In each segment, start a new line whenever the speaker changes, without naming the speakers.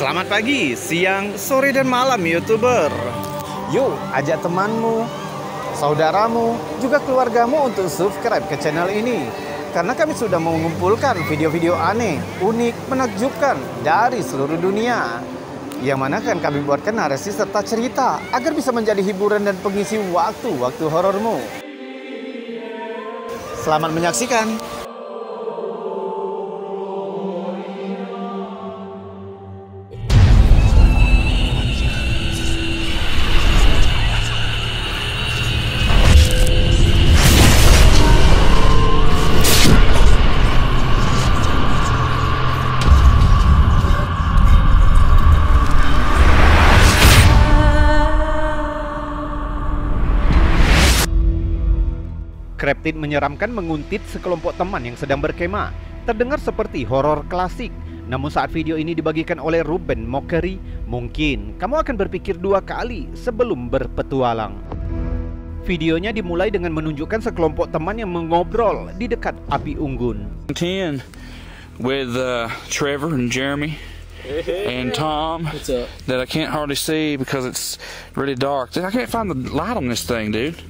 Selamat pagi, siang, sore, dan malam YouTuber. Yuk, ajak temanmu, saudaramu, juga keluargamu untuk subscribe ke channel ini. Karena kami sudah mengumpulkan video-video aneh, unik, menakjubkan dari seluruh dunia. Yang mana akan kami buatkan narasi serta cerita agar bisa menjadi hiburan dan pengisi waktu-waktu horormu. Selamat menyaksikan. Cryptid menyeramkan menguntit sekelompok teman yang sedang berkemah. Terdengar seperti horor klasik. Namun saat video ini dibagikan oleh Ruben Mockery, mungkin kamu akan berpikir dua kali sebelum berpetualang. Videonya dimulai dengan menunjukkan sekelompok teman yang mengobrol di dekat api unggun.
10 with Trevor and Jeremy and Tom that I can't hardly see because it's really dark. I can't find the light on this thing, dude.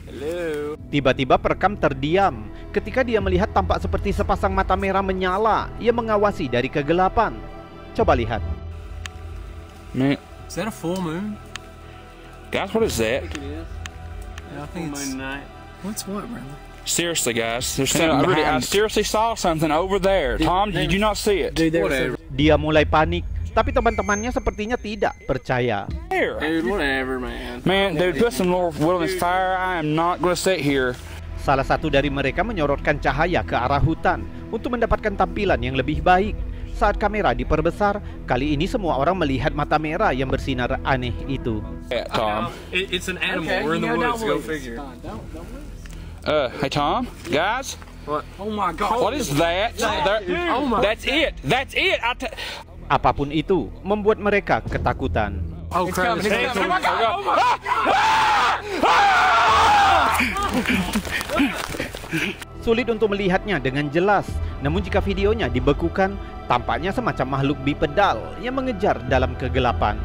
Tiba-tiba perekam terdiam ketika dia melihat tampak seperti sepasang mata merah menyala yang mengawasi dari kegelapan. Coba lihat.
Man,
is that a full moon?
guys, what is that?
Yeah, I think it's moon night. What's what, brother?
Seriously, guys, there's something I seriously saw something over there. Tom, did you not see it?
Dude, whatever.
Dia mulai panik, tapi teman-temannya sepertinya tidak percaya.
Dude, whatever, man.
Man, dude, put some more wilderness fire. I am not gonna sit here.
Salah satu dari mereka menyorotkan cahaya ke arah hutan untuk mendapatkan tampilan yang lebih baik. Saat kamera diperbesar, kali ini semua orang melihat mata merah yang bersinar aneh itu.
Yeah, Tom.
It's an animal. Okay, we're in the woods. Go figure.
Hey, Tom, guys.
What? Oh my God.
What is that?
Oh my.
That's it. That's it.
Apapun itu membuat mereka ketakutan.
Oh crap! It's coming.
Oh my God.
Sulit untuk melihatnya dengan jelas. Namun jika videonya dibekukan, tampaknya semacam makhluk bipedal yang mengejar dalam kegelapan.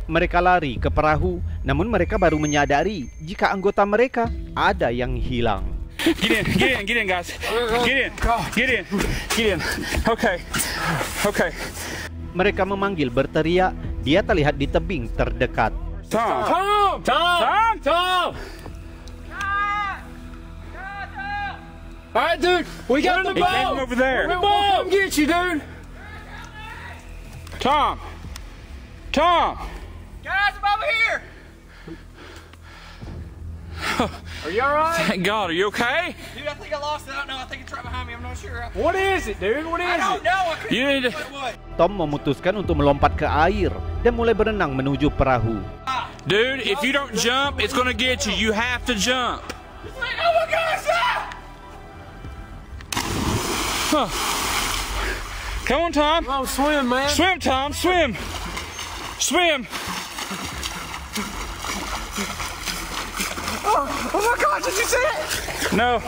Mereka lari ke perahu, namun mereka baru menyadari jika anggota mereka ada yang hilang.
Get in, guys. Get in. Okay.
Mereka memanggil berteriak. Dia terlihat di tebing terdekat.
Tom.
All right, dude. We got the
He
boat.
came over there.
We'll come get you, dude.
Tom.
Guys, I'm over here. Are you all right?
Thank God. Are you okay?
Dude, I think I lost it. I don't know. I think it's right behind me. I'm not sure. What is it, dude? What is it? I don't know. I couldn't
You need to.
what.
Tom memutuskan untuk melompat ke air dan mulai berenang menuju perahu.
Dude, if you don't jump, it's gonna get you. You have to jump.
It's like, oh my gosh!
Come on, Tom.
Oh, swim, man.
Swim, Tom. Swim.
Oh my God! Did you see it?
No,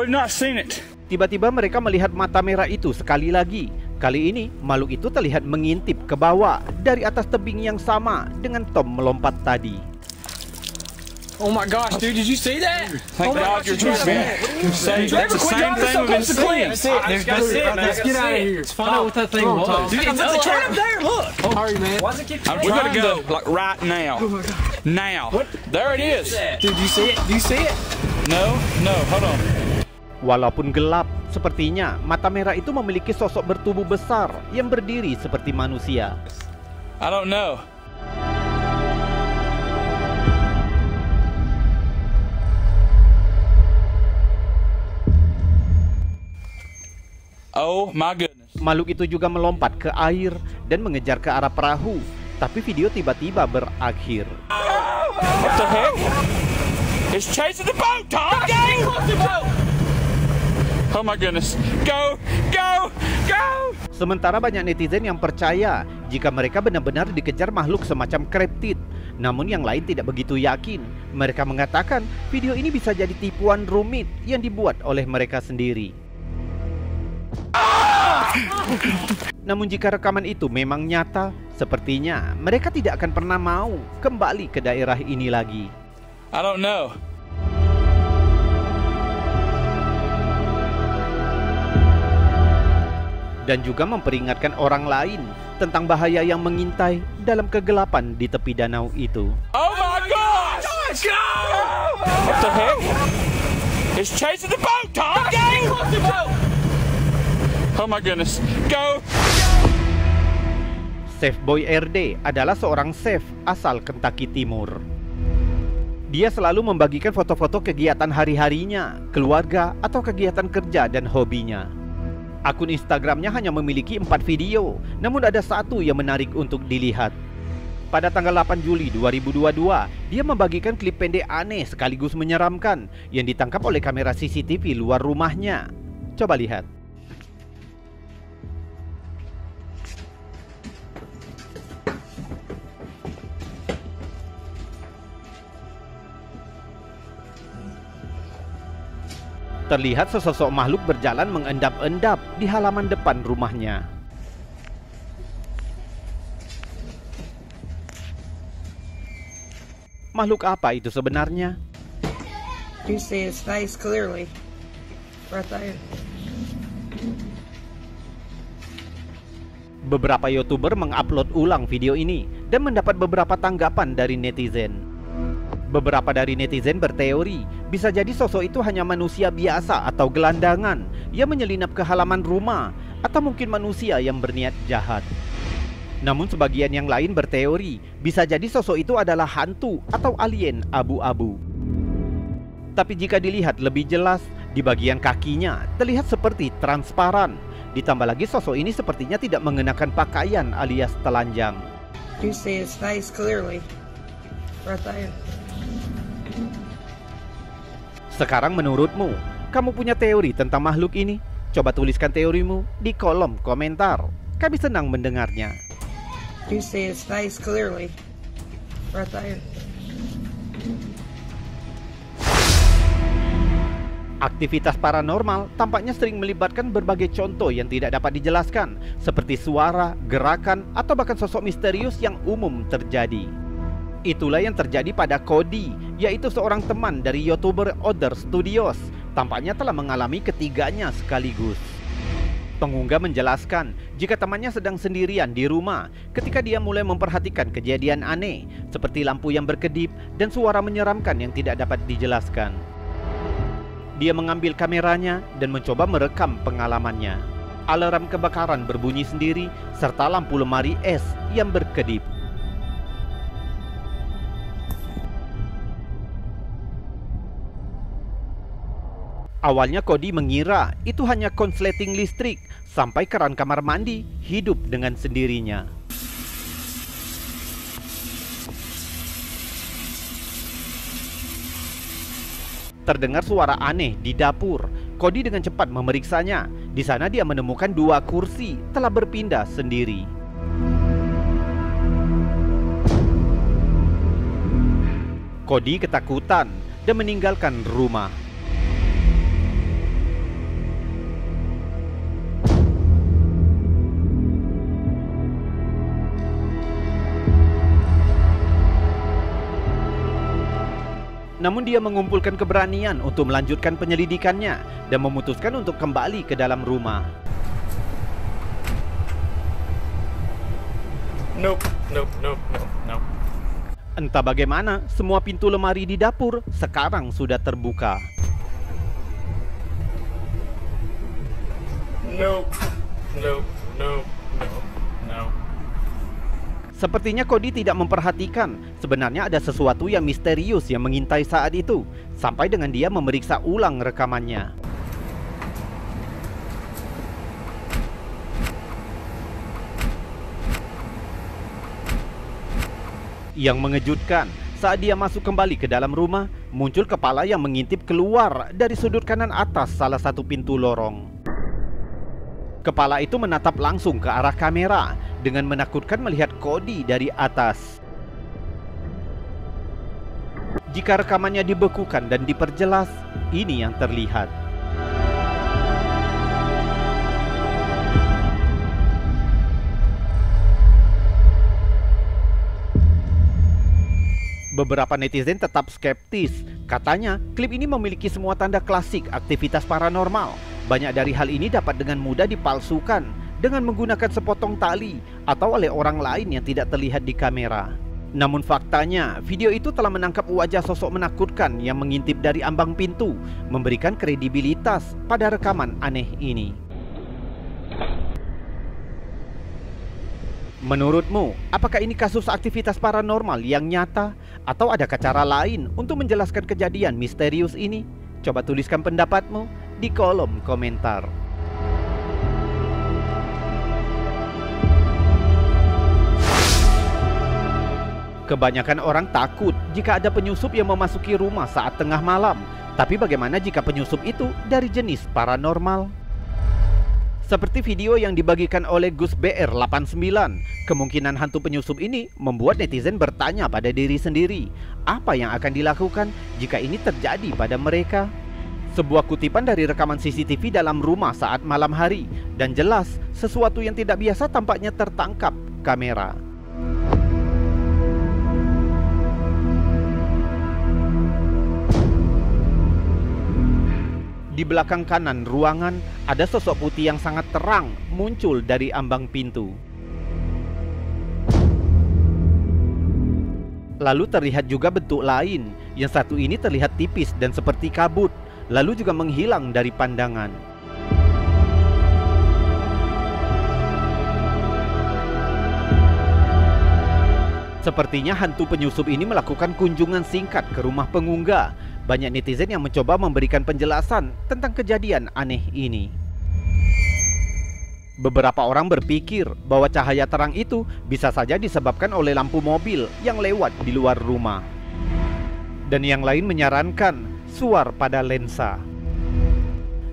we've not seen it.
Tiba-tiba mereka melihat mata merah itu sekali lagi. Kali ini makhluk itu terlihat mengintip ke bawah dari atas tebing yang sama dengan Tom melompat tadi.
Oh my gosh, dude! Did you see that?
Thank God you're just man. That's the same thing we've been seeing.
That's it. Let's get out of here. Let's find out what that thing was. Dude, it's right up there. Look. Hurry, man. Why does it keep
We gotta go like right now. Now. There it is.
Dude, you see it? Do you see it?
No. Hold on.
Walaupun gelap, sepertinya mata merah itu memiliki sosok bertubuh besar yang berdiri seperti manusia.
I don't know. Oh my goodness.
Makhluk itu juga melompat ke air dan mengejar ke arah perahu. Tapi video tiba-tiba berakhir.
What the heck? It's chasing the boat, Tom. Go! Oh my goodness. Go!
Sementara banyak netizen yang percaya jika mereka benar-benar dikejar makhluk semacam kriptid. Namun yang lain tidak begitu yakin. Mereka mengatakan video ini bisa jadi tipuan rumit yang dibuat oleh mereka sendiri. Namun jika rekaman itu memang nyata, sepertinya mereka tidak akan pernah mau kembali ke daerah ini lagi.
I don't know.
Dan juga memperingatkan orang lain tentang bahaya yang mengintai dalam kegelapan di tepi danau itu.
Oh my gosh! Go! What the heck? It's chasing the boat, Tom! Go! Oh my goodness. Go!
Chef Boy RD adalah seorang chef asal Kentucky Timur. Dia selalu membagikan foto-foto kegiatan hari-harinya, keluarga, atau kegiatan kerja dan hobinya. Akun Instagramnya hanya memiliki 4 video, namun ada satu yang menarik untuk dilihat. Pada tanggal 8 Juli 2022, dia membagikan klip pendek aneh sekaligus menyeramkan yang ditangkap oleh kamera CCTV luar rumahnya. Coba lihat. Terlihat sesosok makhluk berjalan mengendap-endap di halaman depan rumahnya. Makhluk apa itu sebenarnya?
You see his face clearly, right there.
Beberapa YouTuber mengupload ulang video ini dan mendapat beberapa tanggapan dari netizen. Beberapa dari netizen berteori bisa jadi sosok itu hanya manusia biasa atau gelandangan yang menyelinap ke halaman rumah, atau mungkin manusia yang berniat jahat. Namun sebagian yang lain berteori bisa jadi sosok itu adalah hantu atau alien abu-abu. Tapi jika dilihat lebih jelas, di bagian kakinya terlihat seperti transparan. Ditambah lagi sosok ini sepertinya tidak mengenakan pakaian alias telanjang.
You see his face clearly, right there.
Sekarang menurutmu, kamu punya teori tentang makhluk ini? Coba tuliskan teorimu di kolom komentar. Kami senang mendengarnya.
You see his face clearly, right there.
Aktivitas paranormal tampaknya sering melibatkan berbagai contoh yang tidak dapat dijelaskan, seperti suara, gerakan, atau bahkan sosok misterius yang umum terjadi. Itulah yang terjadi pada Cody, yaitu seorang teman dari YouTuber Other Studios. Tampaknya telah mengalami ketiganya sekaligus. Pengunggah menjelaskan jika temannya sedang sendirian di rumah ketika dia mulai memperhatikan kejadian aneh, seperti lampu yang berkedip dan suara menyeramkan yang tidak dapat dijelaskan. Dia mengambil kameranya dan mencoba merekam pengalamannya. Alarm kebakaran berbunyi sendiri serta lampu lemari es yang berkedip. Awalnya Cody mengira itu hanya konsleting listrik, sampai keran kamar mandi hidup dengan sendirinya. Terdengar suara aneh di dapur. Cody dengan cepat memeriksanya. Di sana dia menemukan 2 kursi telah berpindah sendiri. Cody ketakutan dan meninggalkan rumah. Namun dia mengumpulkan keberanian untuk melanjutkan penyelidikannya dan memutuskan untuk kembali ke dalam rumah.
Nope.
Entah bagaimana, semua pintu lemari di dapur sekarang sudah terbuka.
Nope.
Sepertinya Cody tidak memperhatikan sebenarnya ada sesuatu yang misterius yang mengintai saat itu, sampai dengan dia memeriksa ulang rekamannya. Yang mengejutkan, saat dia masuk kembali ke dalam rumah, muncul kepala yang mengintip keluar dari sudut kanan atas salah satu pintu lorong. Kepala itu menatap langsung ke arah kamera dengan menakutkan melihat Cody dari atas. Jika rekamannya dibekukan dan diperjelas, ini yang terlihat. Beberapa netizen tetap skeptis. Katanya, klip ini memiliki semua tanda klasik aktivitas paranormal. Banyak dari hal ini dapat dengan mudah dipalsukan dengan menggunakan sepotong tali atau oleh orang lain yang tidak terlihat di kamera. Namun faktanya, video itu telah menangkap wajah sosok menakutkan yang mengintip dari ambang pintu, memberikan kredibilitas pada rekaman aneh ini. Menurutmu, apakah ini kasus aktivitas paranormal yang nyata? Atau adakah cara lain untuk menjelaskan kejadian misterius ini? Coba tuliskan pendapatmu di kolom komentar. Kebanyakan orang takut jika ada penyusup yang memasuki rumah saat tengah malam. Tapi bagaimana jika penyusup itu dari jenis paranormal? Seperti video yang dibagikan oleh Gus BR89, kemungkinan hantu penyusup ini membuat netizen bertanya pada diri sendiri, apa yang akan dilakukan jika ini terjadi pada mereka? Sebuah kutipan dari rekaman CCTV dalam rumah saat malam hari, dan jelas sesuatu yang tidak biasa tampaknya tertangkap kamera. Di belakang kanan ruangan, ada sosok putih yang sangat terang muncul dari ambang pintu. Lalu terlihat juga bentuk lain, yang satu ini terlihat tipis dan seperti kabut, lalu juga menghilang dari pandangan. Sepertinya hantu penyusup ini melakukan kunjungan singkat ke rumah pengunggah. Banyak netizen yang mencoba memberikan penjelasan tentang kejadian aneh ini. Beberapa orang berpikir bahwa cahaya terang itu bisa saja disebabkan oleh lampu mobil yang lewat di luar rumah. Dan yang lain menyarankan suar pada lensa.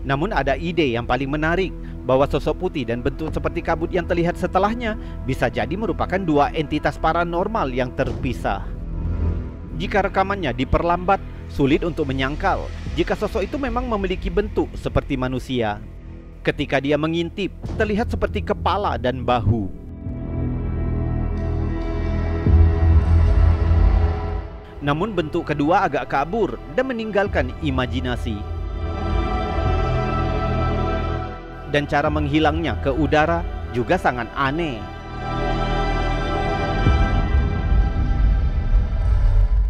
Namun ada ide yang paling menarik, bahwa sosok putih dan bentuk seperti kabut yang terlihat setelahnya bisa jadi merupakan dua entitas paranormal yang terpisah. Jika rekamannya diperlambat, sulit untuk menyangkal jika sosok itu memang memiliki bentuk seperti manusia. Ketika dia mengintip, terlihat seperti kepala dan bahu. Namun bentuk kedua agak kabur dan meninggalkan imajinasi. Dan cara menghilangnya ke udara juga sangat aneh.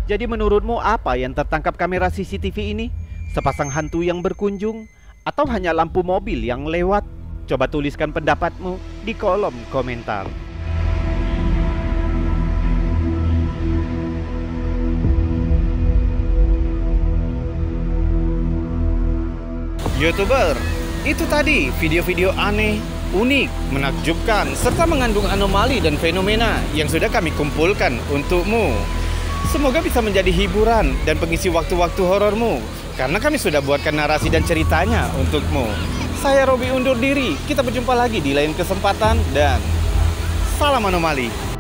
Jadi menurutmu apa yang tertangkap kamera CCTV ini? Sepasang hantu yang berkunjung? Atau hanya lampu mobil yang lewat? Coba tuliskan pendapatmu di kolom komentar.
YouTuber, itu tadi video-video aneh, unik, menakjubkan, serta mengandung anomali dan fenomena yang sudah kami kumpulkan untukmu. Semoga bisa menjadi hiburan dan pengisi waktu-waktu horormu, karena kami sudah buatkan narasi dan ceritanya untukmu. Saya Robi undur diri, kita berjumpa lagi di lain kesempatan dan salam anomali.